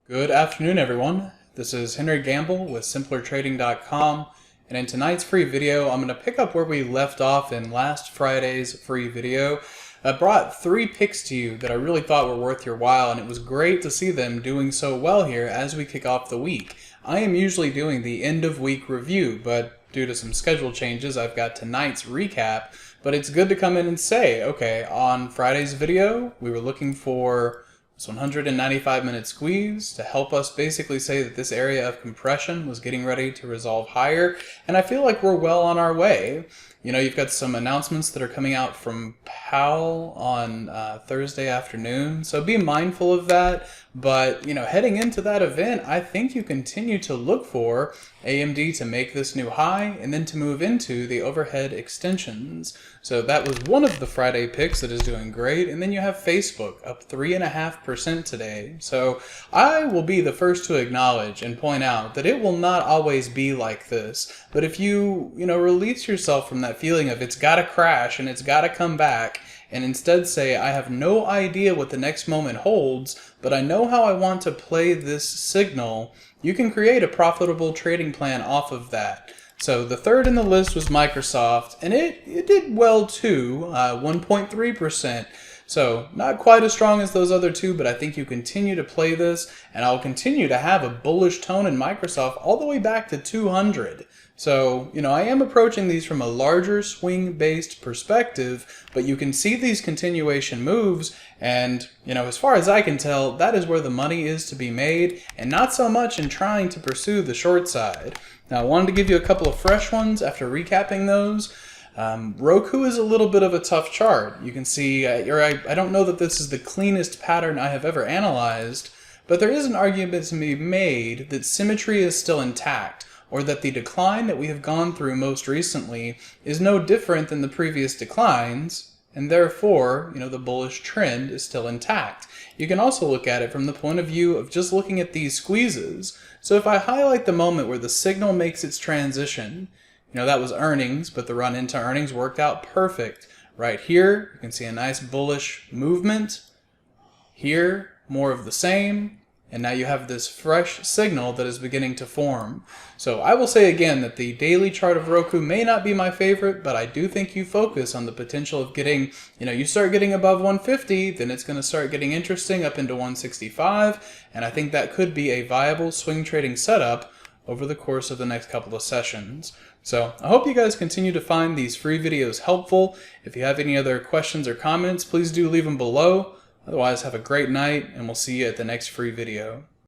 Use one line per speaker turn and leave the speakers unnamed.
Good afternoon, everyone. This is Henry Gamble with simplertrading.com, and in tonight's free video, I'm going to pick up where we left off in last Friday's free video. I brought 3 picks to you that I really thought were worth your while, and it was great to see them doing so well here as we kick off the week. I am usually doing the end of week review, but due to some schedule changes, I've got tonight's recap. But it's good to come in and say, okay, on Friday's video, we were looking for this 195-minute squeeze to help us basically say that this area of compression was getting ready to resolve higher, and I feel like we're well on our way. You know, you've got some announcements that are coming out from Powell on Thursday afternoon, so be mindful of that. But, you know, heading into that event, I think you continue to look for AMD to make this new high and then to move into the overhead extensions. So that was one of the Friday picks that is doing great. And then you have Facebook up 3.5% today. So I will be the first to acknowledge and point out that it will not always be like this. But if you release yourself from that feeling of it's got to crash and it's got to come back, and instead say, I have no idea what the next moment holds, but I know how I want to play this signal, you can create a profitable trading plan off of that. So the third in the list was Microsoft, and it did well too, 1.3%. So not quite as strong as those other two, but I think you continue to play this, and I'll continue to have a bullish tone in Microsoft all the way back to 200. So, I am approaching these from a larger swing-based perspective, but you can see these continuation moves, and, as far as I can tell, that is where the money is to be made, and not so much in trying to pursue the short side. Now, I wanted to give you a couple of fresh ones after recapping those. ROKU is a little bit of a tough chart. You can see, I don't know that this is the cleanest pattern I have ever analyzed, but there is an argument to be made that symmetry is still intact, or that the decline that we have gone through most recently is no different than the previous declines, and therefore, the bullish trend is still intact. You can also look at it from the point of view of just looking at these squeezes. So if I highlight the moment where the signal makes its transition, that was earnings, but the run into earnings worked out perfect. Right here, you can see a nice bullish movement. Here, more of the same. And now you have this fresh signal that is beginning to form. So I will say again that the daily chart of ROKU may not be my favorite, but I do think you focus on the potential of getting, you start getting above 150, then it's going to start getting interesting up into 165, and I think that could be a viable swing trading setup over the course of the next couple of sessions. So I hope you guys continue to find these free videos helpful. If you have any other questions or comments, please do leave them below. Otherwise, have a great night, and we'll see you at the next free video.